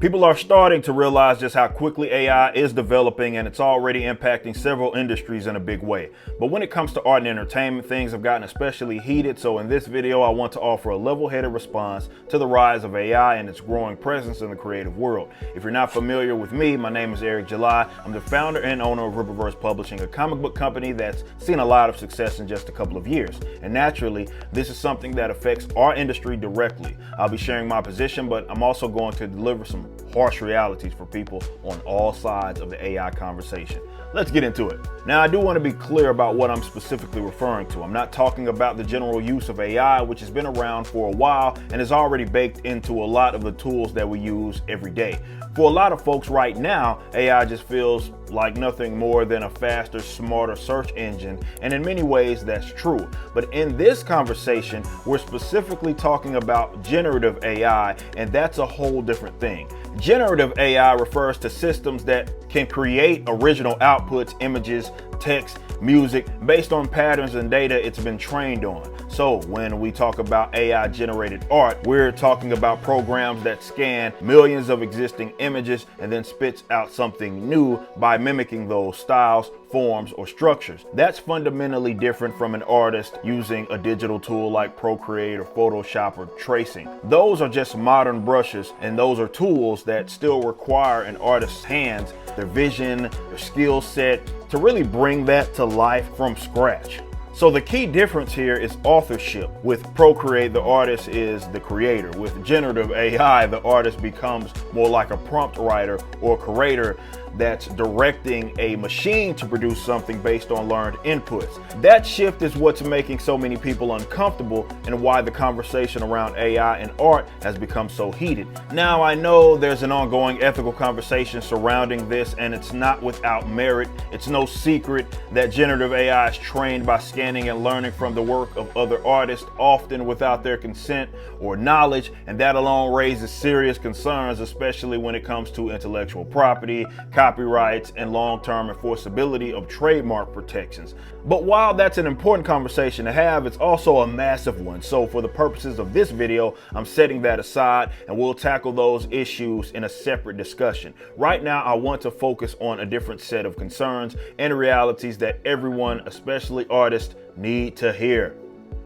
People are starting to realize just how quickly AI is developing, and it's already impacting several industries in a big way. But when it comes to art and entertainment, things have gotten especially heated. So in this video, I want to offer a level-headed response to the rise of AI and its growing presence in the creative world. If you're not familiar with me, my name is Eric July. I'm the founder and owner of Rippaverse Publishing, a comic book company that's seen a lot of success in just a couple of years. And naturally, this is something that affects our industry directly. I'll be sharing my position, but I'm also going to deliver some harsh realities for people on all sides of the AI conversation. Let's get into it. Now, I do want to be clear about what I'm specifically referring to. I'm not talking about the general use of AI, which has been around for a while and is already baked into a lot of the tools that we use every day. For a lot of folks right now, AI just feels like nothing more than a faster, smarter search engine, and in many ways that's true. But in this conversation, we're specifically talking about generative AI, and that's a whole different thing. Generative AI refers to systems that can create original outputs, images, text, music, based on patterns and data it's been trained on. So when we talk about AI generated art, we're talking about programs that scan millions of existing images and then spits out something new by mimicking those styles, forms, or structures. That's fundamentally different from an artist using a digital tool like Procreate or Photoshop or tracing. Those are just modern brushes, and those are tools that still require an artist's hands, their vision, their skill set, to really bring that to life from scratch. So the key difference here is authorship. With Procreate, the artist is the creator. With generative AI, the artist becomes more like a prompt writer or curator that's directing a machine to produce something based on learned inputs. That shift is what's making so many people uncomfortable and why the conversation around AI and art has become so heated. Now, I know there's an ongoing ethical conversation surrounding this, and it's not without merit. It's no secret that generative AI is trained by scanning and learning from the work of other artists, often without their consent or knowledge, and that alone raises serious concerns, especially when it comes to intellectual property, copyrights, and long-term enforceability of trademark protections. But while that's an important conversation to have, it's also a massive one. So for the purposes of this video, I'm setting that aside, and we'll tackle those issues in a separate discussion. Right now, I want to focus on a different set of concerns and realities that everyone, especially artists, need to hear.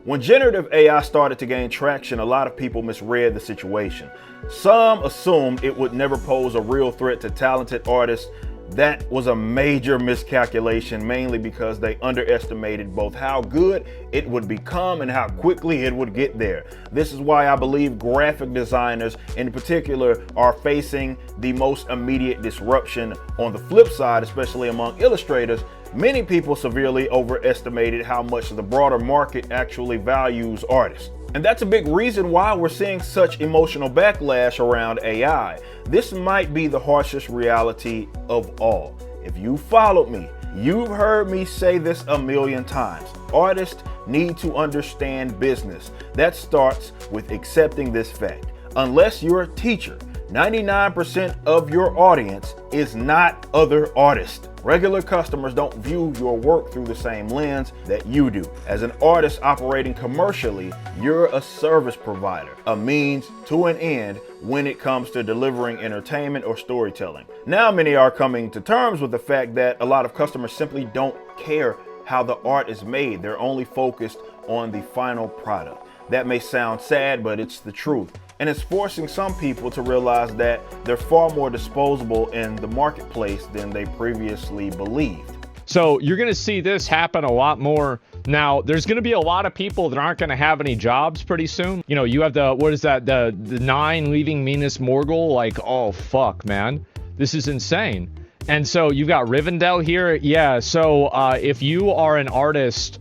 When generative AI started to gain traction, a lot of people misread the situation. Some assumed it would never pose a real threat to talented artists. That was a major miscalculation, mainly because they underestimated both how good it would become and how quickly it would get there. This is why I believe graphic designers in particular are facing the most immediate disruption. On the flip side, especially among illustrators, many people severely overestimated how much the broader market actually values artists. And that's a big reason why we're seeing such emotional backlash around AI. This might be the harshest reality of all. If you followed me, you've heard me say this a million times. Artists need to understand business. That starts with accepting this fact. Unless you're a teacher, 99% of your audience is not other artists. Regular customers don't view your work through the same lens that you do. As an artist operating commercially, you're a service provider, a means to an end when it comes to delivering entertainment or storytelling. Now, many are coming to terms with the fact that a lot of customers simply don't care how the art is made. They're only focused on the final product. That may sound sad, but it's the truth. And it's forcing some people to realize that they're far more disposable in the marketplace than they previously believed. So you're going to see this happen a lot more. Now, there's going to be a lot of people that aren't going to have any jobs pretty soon. You know, you have the 9 leaving Minas Morgul, like, oh, fuck, man. This is insane. And so you've got Rivendell here. Yeah, so if you are an artist,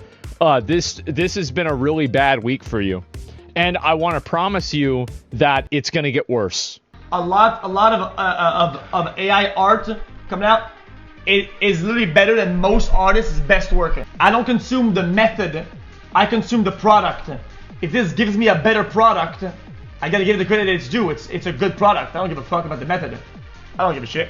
this has been a really bad week for you. And I want to promise you that it's going to get worse. A lot of AI art coming out. It is literally better than most artists' best work. I don't consume the method. I consume the product. If this gives me a better product, I gotta give it the credit it's due. It's a good product. I don't give a fuck about the method. I don't give a shit.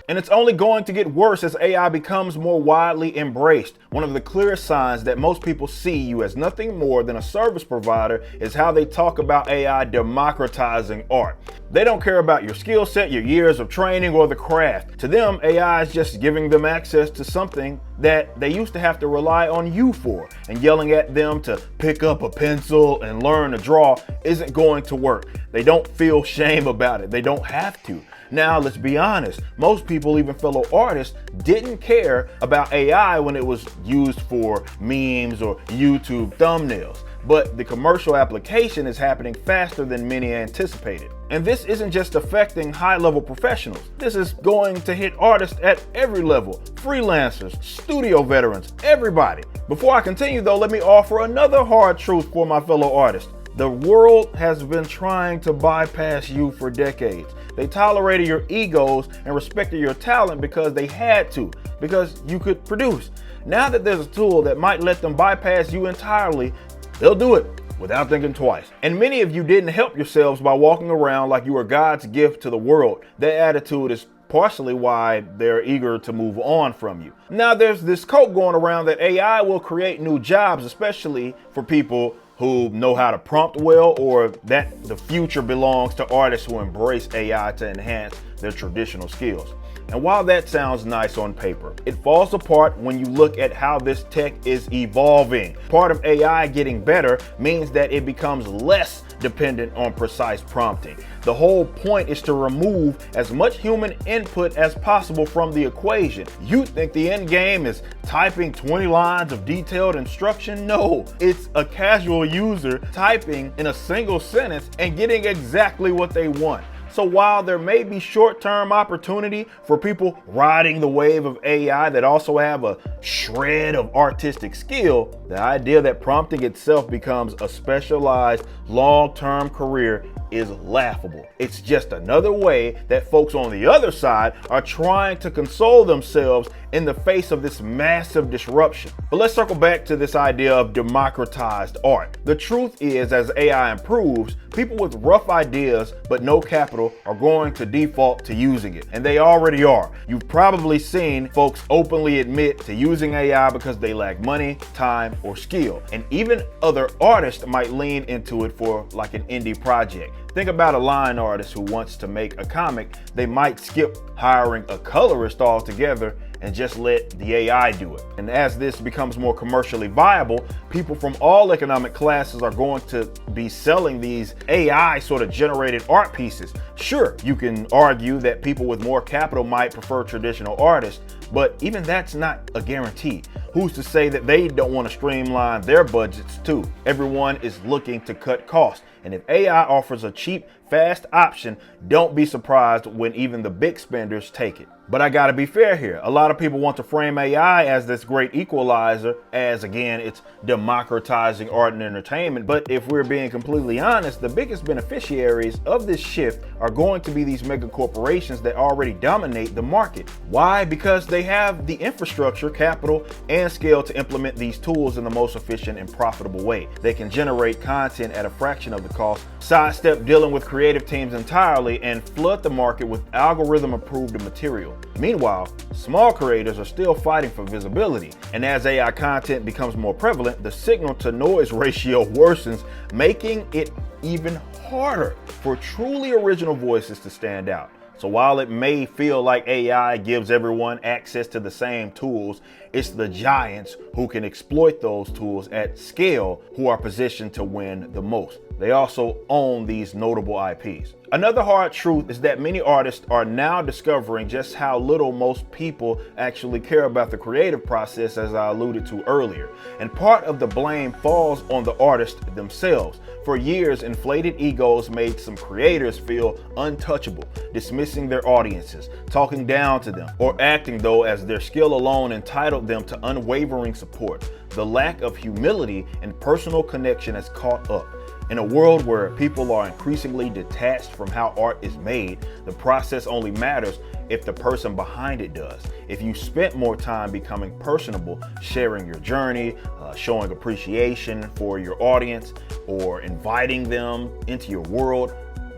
And it's only going to get worse as AI becomes more widely embraced. One of the clearest signs that most people see you as nothing more than a service provider is how they talk about AI democratizing art. They don't care about your skill set, your years of training, or the craft. To them, AI is just giving them access to something that they used to have to rely on you for, and yelling at them to pick up a pencil and learn to draw isn't going to work. They don't feel shame about it. They don't have to. Now, let's be honest, most people, even fellow artists, didn't care about AI when it was used for memes or YouTube thumbnails. But the commercial application is happening faster than many anticipated. And this isn't just affecting high-level professionals. This is going to hit artists at every level, freelancers, studio veterans, everybody. Before I continue though, let me offer another hard truth for my fellow artists. The world has been trying to bypass you for decades. They tolerated your egos and respected your talent because they had to, because you could produce. Now that there's a tool that might let them bypass you entirely, they'll do it without thinking twice. And many of you didn't help yourselves by walking around like you were God's gift to the world. That attitude is partially why they're eager to move on from you. Now there's this quote going around that AI will create new jobs, especially for people who know how to prompt well, or that the future belongs to artists who embrace AI to enhance their traditional skills. And while that sounds nice on paper, it falls apart when you look at how this tech is evolving. Part of AI getting better means that it becomes less dependent on precise prompting. The whole point is to remove as much human input as possible from the equation. You think the end game is typing 20 lines of detailed instruction? No, it's a casual user typing in a single sentence and getting exactly what they want. So while there may be short-term opportunity for people riding the wave of AI that also have a shred of artistic skill, the idea that prompting itself becomes a specialized long-term career is laughable. It's just another way that folks on the other side are trying to console themselves in the face of this massive disruption. But let's circle back to this idea of democratized art. The truth is, as AI improves, people with rough ideas but no capital are going to default to using it, and they already are. You've probably seen folks openly admit to using AI because they lack money, time, or skill, and even other artists might lean into it for like an indie project. Think about a line artist who wants to make a comic. They might skip hiring a colorist altogether and just let the AI do it. And as this becomes more commercially viable, people from all economic classes are going to be selling these AI sort of generated art pieces. Sure, you can argue that people with more capital might prefer traditional artists, but even that's not a guarantee. Who's to say that they don't want to streamline their budgets too? Everyone is looking to cut costs. And if AI offers a cheap, fast option, don't be surprised when even the big spenders take it. But I gotta be fair here. A lot of people want to frame AI as this great equalizer, as again, it's democratizing art and entertainment. But if we're being completely honest, the biggest beneficiaries of this shift are going to be these mega corporations that already dominate the market. Why? Because they have the infrastructure, capital, and scale to implement these tools in the most efficient and profitable way. They can generate content at a fraction of the cost, sidestep dealing with creative teams entirely, and flood the market with algorithm-approved material. Meanwhile, small creators are still fighting for visibility, and as AI content becomes more prevalent, the signal-to-noise ratio worsens, making it even harder for truly original voices to stand out. So while it may feel like AI gives everyone access to the same tools, it's the giants who can exploit those tools at scale who are positioned to win the most. They also own these notable IPs. Another hard truth is that many artists are now discovering just how little most people actually care about the creative process, as I alluded to earlier. And part of the blame falls on the artists themselves. For years, inflated egos made some creators feel untouchable, dismissing their audiences, talking down to them, or acting though as their skill alone entitled them to unwavering support. The lack of humility and personal connection has caught up. In a world where people are increasingly detached from how art is made, the process only matters if the person behind it does. If you spent more time becoming personable, sharing your journey, showing appreciation for your audience, or inviting them into your world,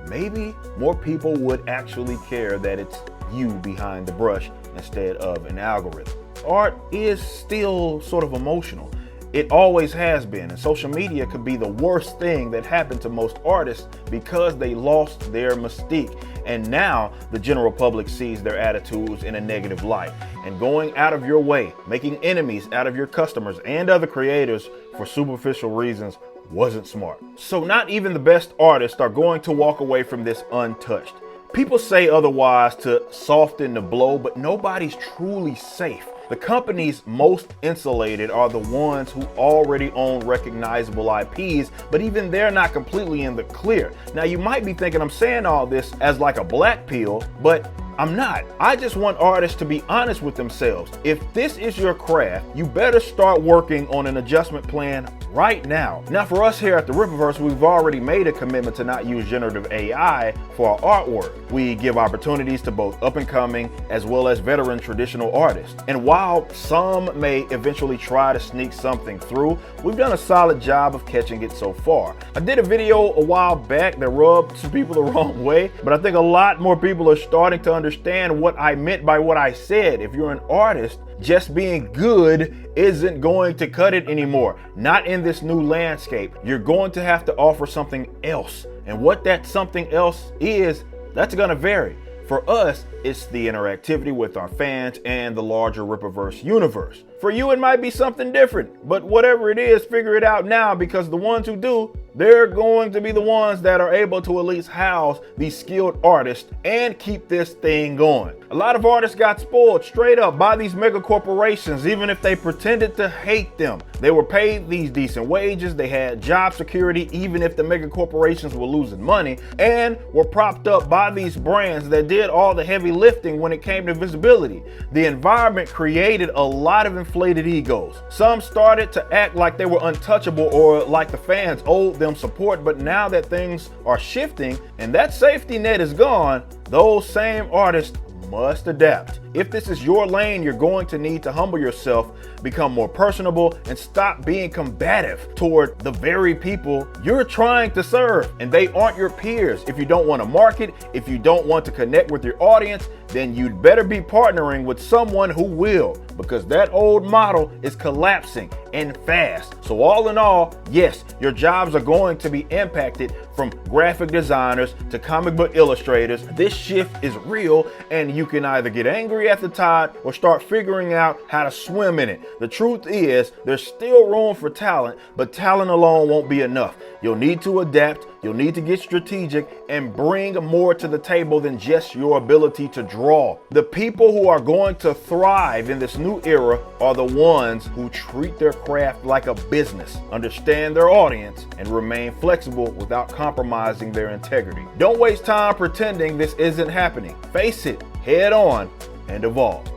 maybe more people would actually care that it's you behind the brush instead of an algorithm. Art is still sort of emotional. It always has been, and social media could be the worst thing that happened to most artists because they lost their mystique. And now the general public sees their attitudes in a negative light. And going out of your way, making enemies out of your customers and other creators for superficial reasons wasn't smart. So not even the best artists are going to walk away from this untouched. People say otherwise to soften the blow, but nobody's truly safe. The companies most insulated are the ones who already own recognizable IPs, but even they're not completely in the clear. Now you might be thinking I'm saying all this as like a black pill, but I'm not. I just want artists to be honest with themselves. If this is your craft, you better start working on an adjustment plan right now. Now for us here at the Rippaverse, we've already made a commitment to not use generative AI for our artwork. We give opportunities to both up and coming as well as veteran traditional artists. And while some may eventually try to sneak something through, we've done a solid job of catching it so far. I did a video a while back that rubbed some people the wrong way, but I think a lot more people are starting to understand what I meant by what I said. If you're an artist, just being good isn't going to cut it anymore. Not in this new landscape. You're going to have to offer something else. And what that something else is, that's going to vary. For us, it's the interactivity with our fans and the larger Rippaverse universe. For you, it might be something different, but whatever it is, figure it out now, because the ones who do, they're going to be the ones that are able to at least house these skilled artists and keep this thing going. A lot of artists got spoiled straight up by these mega corporations, even if they pretended to hate them. They were paid these decent wages, they had job security, even if the mega corporations were losing money, and were propped up by these brands that did all the heavy lifting when it came to visibility. The environment created a lot of inflated egos. Some started to act like they were untouchable or like the fans owed them support, but now that things are shifting and that safety net is gone, those same artists must adapt. If this is your lane, you're going to need to humble yourself, become more personable, and stop being combative toward the very people you're trying to serve. And they aren't your peers. If you don't want to market, if you don't want to connect with your audience, then you'd better be partnering with someone who will, because that old model is collapsing and fast. So all in all, yes, your jobs are going to be impacted, from graphic designers to comic book illustrators. This shift is real, and you can either get angry at the tide or start figuring out how to swim in it. The truth is, there's still room for talent, but talent alone won't be enough. You'll need to adapt, you'll need to get strategic, and bring more to the table than just your ability to draw. The people who are going to thrive in this new era are the ones who treat their craft like a business, understand their audience, and remain flexible without compromising their integrity. Don't waste time pretending this isn't happening. Face it head on and evolve.